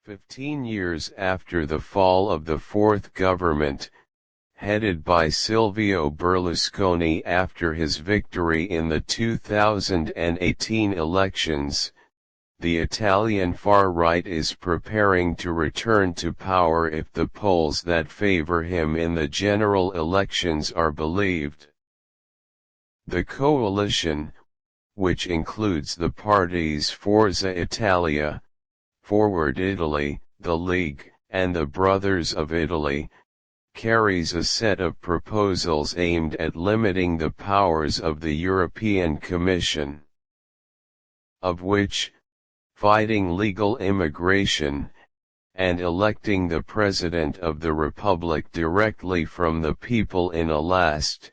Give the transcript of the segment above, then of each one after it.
15 years after the fall of the fourth government, headed by Silvio Berlusconi after his victory in the 2018 elections, the Italian far-right is preparing to return to power if the polls that favor him in the general elections are believed. The coalition, which includes the parties Forza Italia, Forward Italy, the League, and the Brothers of Italy, carries a set of proposals aimed at limiting the powers of the European Commission, of which, fighting legal immigration, and electing the President of the Republic directly from the people in a last,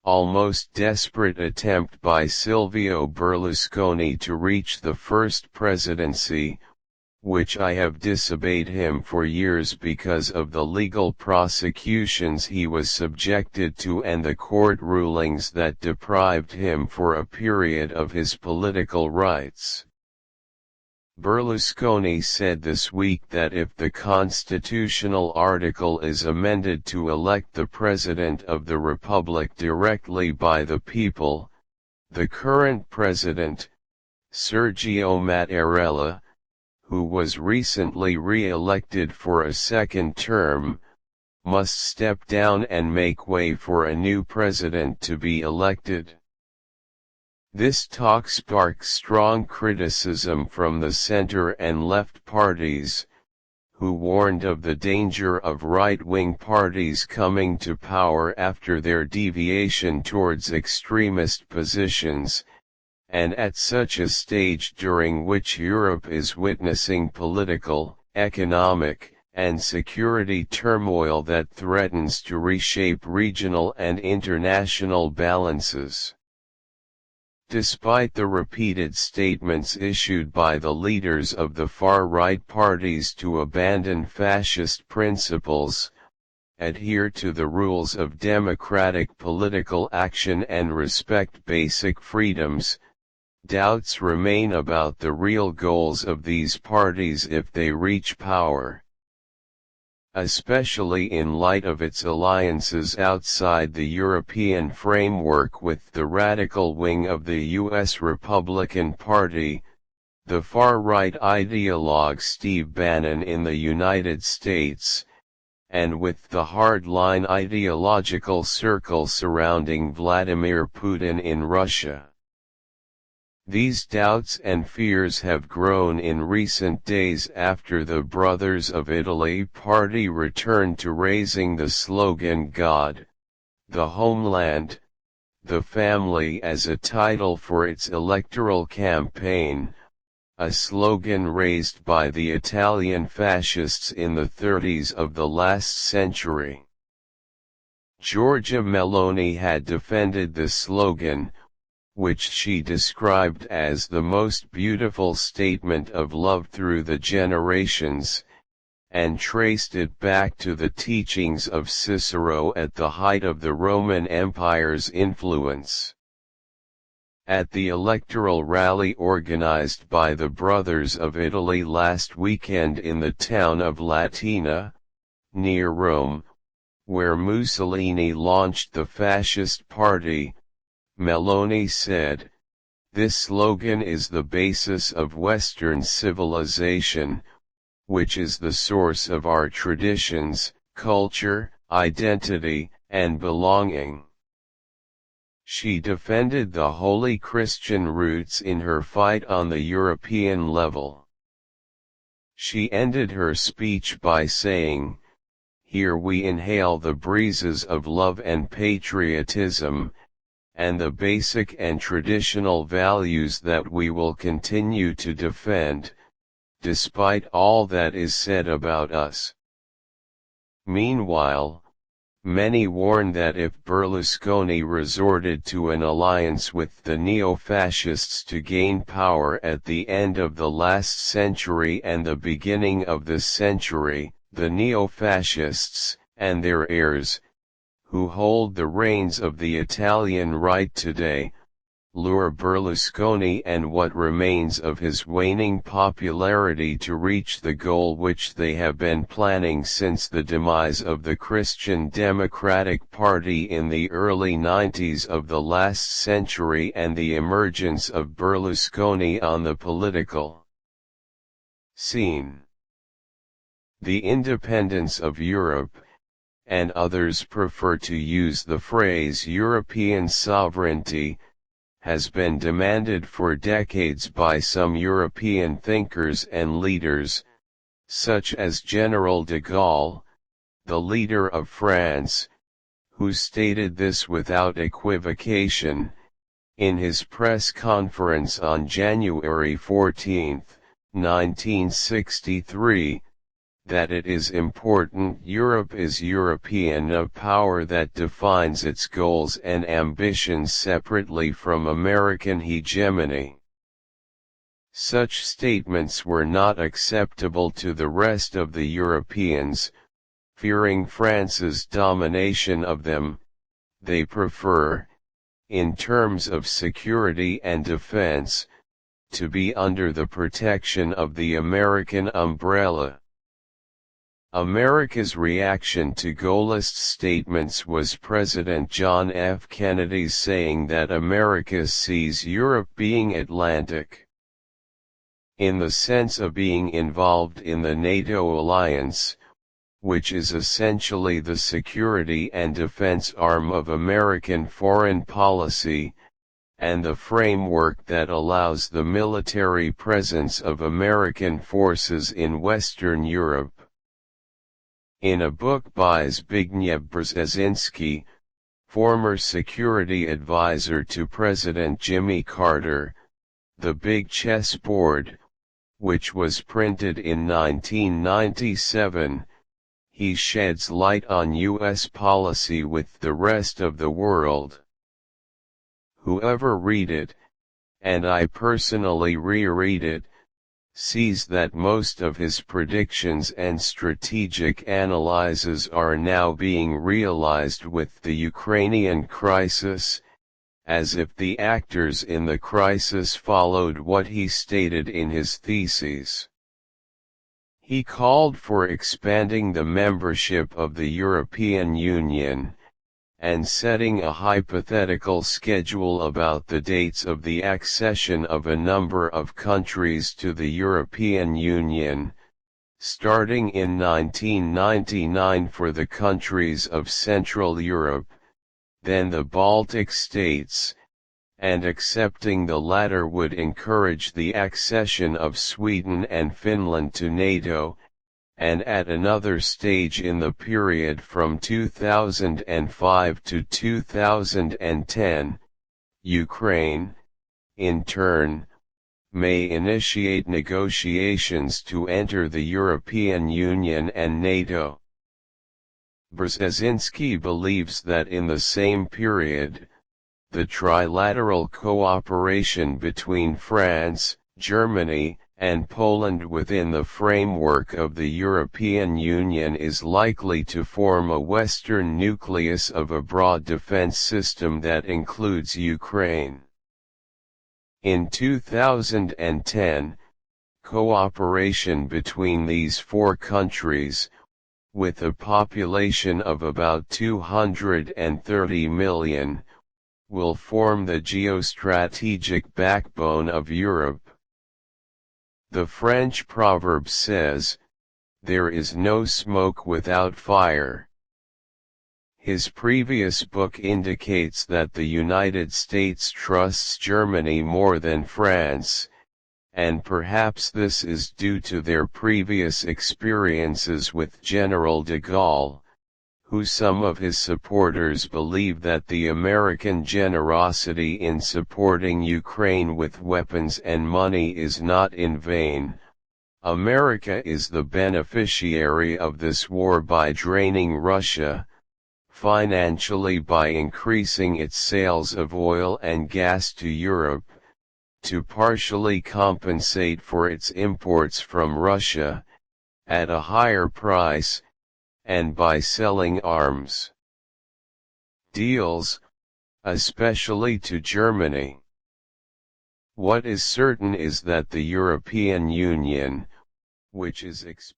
almost desperate attempt by Silvio Berlusconi to reach the first presidency, which I have disobeyed him for years because of the legal prosecutions he was subjected to and the court rulings that deprived him for a period of his political rights. Berlusconi said this week that if the constitutional article is amended to elect the President of the Republic directly by the people, the current president, Sergio Mattarella, who was recently re-elected for a second term, must step down and make way for a new president to be elected. This talk sparked strong criticism from the center and left parties, who warned of the danger of right-wing parties coming to power after their deviation towards extremist positions, and at such a stage during which Europe is witnessing political, economic, and security turmoil that threatens to reshape regional and international balances. Despite the repeated statements issued by the leaders of the far-right parties to abandon fascist principles, adhere to the rules of democratic political action and respect basic freedoms, doubts remain about the real goals of these parties if they reach power. Especially in light of its alliances outside the European framework with the radical wing of the U.S. Republican Party, the far-right ideologue Steve Bannon in the United States, and with the hard-line ideological circle surrounding Vladimir Putin in Russia. These doubts and fears have grown in recent days after the Brothers of Italy party returned to raising the slogan God, the Homeland, the Family as a title for its electoral campaign, a slogan raised by the Italian fascists in the 30s of the last century. Giorgia Meloni had defended the slogan, which she described as the most beautiful statement of love through the generations, and traced it back to the teachings of Cicero at the height of the Roman Empire's influence. At the electoral rally organized by the Brothers of Italy last weekend in the town of Latina, near Rome, where Mussolini launched the fascist party, Meloni said, "This slogan is the basis of Western civilization, which is the source of our traditions, culture, identity, and belonging." She defended the holy Christian roots in her fight on the European level. She ended her speech by saying, "Here we inhale the breezes of love and patriotism, and the basic and traditional values that we will continue to defend, despite all that is said about us." Meanwhile, many warn that if Berlusconi resorted to an alliance with the neo-fascists to gain power at the end of the last century and the beginning of this century, the neo-fascists, and their heirs, who hold the reins of the Italian right today, lure Berlusconi and what remains of his waning popularity to reach the goal which they have been planning since the demise of the Christian Democratic Party in the early 90s of the last century and the emergence of Berlusconi on the political scene. The independence of Europe, and others prefer to use the phrase European sovereignty, has been demanded for decades by some European thinkers and leaders, such as General de Gaulle, the leader of France, who stated this without equivocation, in his press conference on January 14, 1963, that it is important Europe is European, a power that defines its goals and ambitions separately from American hegemony. Such statements were not acceptable to the rest of the Europeans, fearing France's domination of them. They prefer, in terms of security and defense, to be under the protection of the American umbrella. America's reaction to Gaulle's statements was President John F. Kennedy's saying that America sees Europe being Atlantic, in the sense of being involved in the NATO alliance, which is essentially the security and defense arm of American foreign policy, and the framework that allows the military presence of American forces in Western Europe. In a book by Zbigniew Brzezinski, former security advisor to President Jimmy Carter, The Big Chessboard, which was printed in 1997, he sheds light on U.S. policy with the rest of the world. Whoever read it, and I personally reread it, sees that most of his predictions and strategic analyses are now being realized with the Ukrainian crisis, as if the actors in the crisis followed what he stated in his theses. He called for expanding the membership of the European Union, and setting a hypothetical schedule about the dates of the accession of a number of countries to the European Union, starting in 1999 for the countries of Central Europe, then the Baltic states, and accepting the latter would encourage the accession of Sweden and Finland to NATO, and at another stage in the period from 2005 to 2010, Ukraine, in turn, may initiate negotiations to enter the European Union and NATO. Brzezinski believes that in the same period, the trilateral cooperation between France, Germany, and Poland within the framework of the European Union is likely to form a Western nucleus of a broad defense system that includes Ukraine. In 2010, cooperation between these four countries, with a population of about 230 million, will form the geostrategic backbone of Europe. The French proverb says, "There is no smoke without fire." His previous book indicates that the United States trusts Germany more than France, and perhaps this is due to their previous experiences with General de Gaulle, who some of his supporters believe that the American generosity in supporting Ukraine with weapons and money is not in vain. America is the beneficiary of this war by draining Russia, financially by increasing its sales of oil and gas to Europe, to partially compensate for its imports from Russia, at a higher price, and by selling arms deals, especially to Germany. What is certain is that the European Union, which is expected